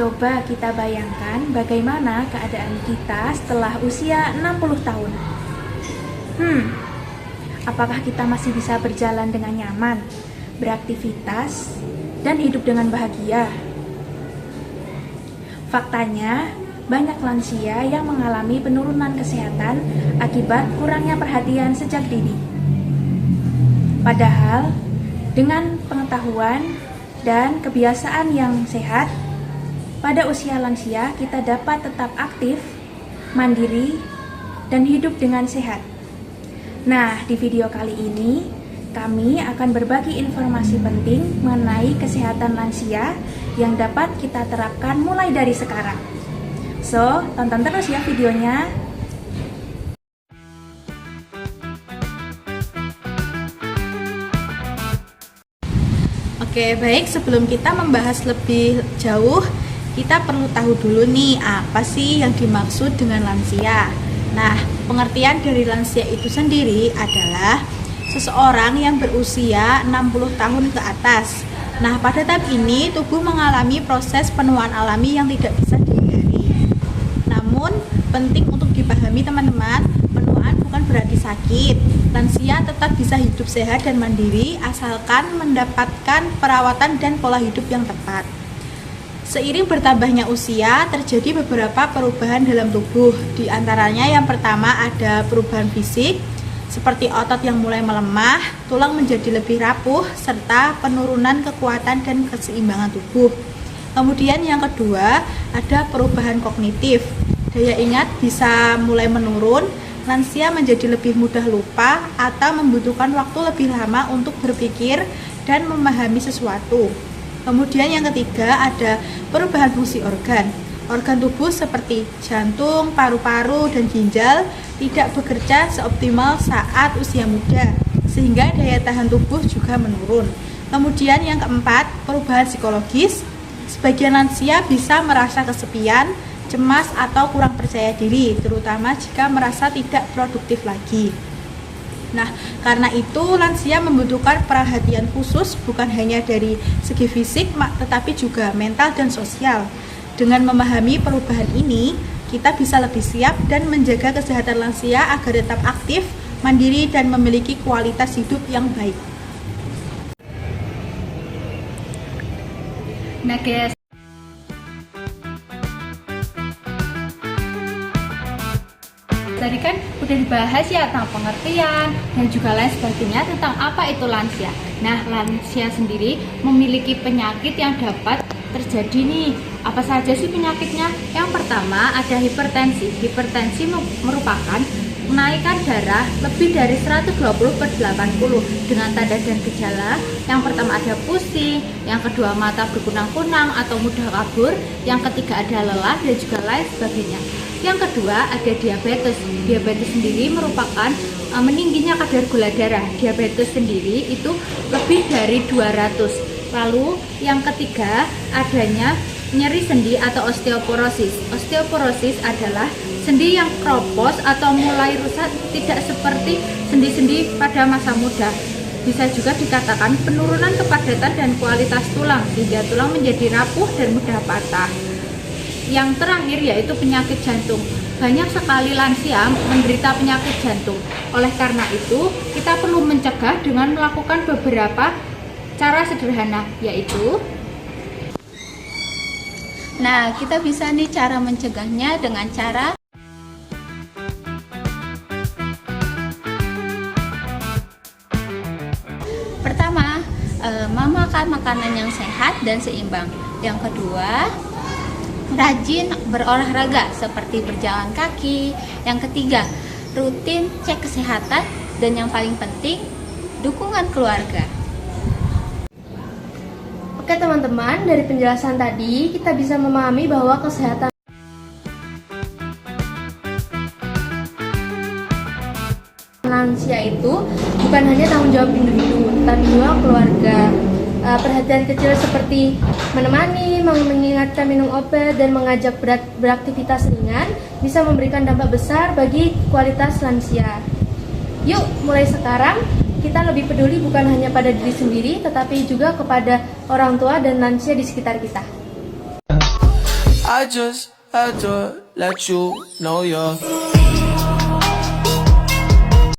Coba kita bayangkan bagaimana keadaan kita setelah usia 60 tahun. Apakah kita masih bisa berjalan dengan nyaman, beraktivitas, dan hidup dengan bahagia? Faktanya, banyak lansia yang mengalami penurunan kesehatan akibat kurangnya perhatian sejak dini. Padahal, dengan pengetahuan dan kebiasaan yang sehat, pada usia lansia kita dapat tetap aktif, mandiri, dan hidup dengan sehat. Nah, di video kali ini kami akan berbagi informasi penting mengenai kesehatan lansia yang dapat kita terapkan mulai dari sekarang. So, tonton terus ya videonya. Oke, baik, sebelum kita membahas lebih jauh, kita perlu tahu dulu nih apa sih yang dimaksud dengan lansia. Nah, pengertian dari lansia itu sendiri adalah seseorang yang berusia 60 tahun ke atas. Nah, pada tahap ini tubuh mengalami proses penuaan alami yang tidak bisa dihindari. Namun, penting untuk dipahami teman-teman, penuaan bukan berarti sakit. Lansia tetap bisa hidup sehat dan mandiri asalkan mendapatkan perawatan dan pola hidup yang tepat. Seiring bertambahnya usia, terjadi beberapa perubahan dalam tubuh. Di antaranya yang pertama ada perubahan fisik, seperti otot yang mulai melemah, tulang menjadi lebih rapuh, serta penurunan kekuatan dan keseimbangan tubuh. Kemudian yang kedua, ada perubahan kognitif. Daya ingat bisa mulai menurun, lansia menjadi lebih mudah lupa atau membutuhkan waktu lebih lama untuk berpikir dan memahami sesuatu. Kemudian yang ketiga ada perubahan fungsi organ. Organ tubuh seperti jantung, paru-paru, dan ginjal tidak bekerja seoptimal saat usia muda, sehingga daya tahan tubuh juga menurun. Kemudian yang keempat, perubahan psikologis. Sebagian lansia bisa merasa kesepian, cemas, atau kurang percaya diri, terutama jika merasa tidak produktif lagi. Nah, karena itu lansia membutuhkan perhatian khusus bukan hanya dari segi fisik, tetapi juga mental dan sosial. Dengan memahami perubahan ini, kita bisa lebih siap dan menjaga kesehatan lansia agar tetap aktif, mandiri, dan memiliki kualitas hidup yang baik. Nah guys, tadi kan udah dibahas ya tentang pengertian dan juga lain sebagainya tentang apa itu lansia. Nah, lansia sendiri memiliki penyakit yang dapat terjadi nih. Apa saja sih penyakitnya? Yang pertama ada hipertensi. Hipertensi merupakan kenaikan darah lebih dari 120/80 dengan tanda dan gejala. Yang pertama ada pusing, yang kedua mata berkunang-kunang atau mudah kabur, yang ketiga ada lelah dan juga lain sebagainya. Yang kedua ada diabetes. Diabetes sendiri merupakan meningginya kadar gula darah. Diabetes sendiri itu lebih dari 200. Lalu yang ketiga adanya nyeri sendi atau osteoporosis. Osteoporosis adalah sendi yang kropos atau mulai rusak, tidak seperti sendi-sendi pada masa muda. Bisa juga dikatakan penurunan kepadatan dan kualitas tulang, sehingga tulang menjadi rapuh dan mudah patah. Yang terakhir yaitu penyakit jantung. Banyak sekali lansia menderita penyakit jantung. Oleh karena itu, kita perlu mencegah dengan melakukan beberapa cara sederhana, yaitu kita bisa nih cara mencegahnya dengan cara pertama, memakan makanan yang sehat dan seimbang. Yang kedua, rajin berolahraga seperti berjalan kaki. Yang ketiga, rutin cek kesehatan. Dan yang paling penting, dukungan keluarga. Oke teman-teman, dari penjelasan tadi kita bisa memahami bahwa kesehatan lansia itu bukan hanya tanggung jawab individu, tapi juga keluarga. Perhatian kecil seperti menemani, mengingatkan minum obat, dan mengajak beraktivitas ringan bisa memberikan dampak besar bagi kualitas lansia. Yuk, mulai sekarang kita lebih peduli bukan hanya pada diri sendiri, tetapi juga kepada orang tua dan lansia di sekitar kita. I just had to let you know you're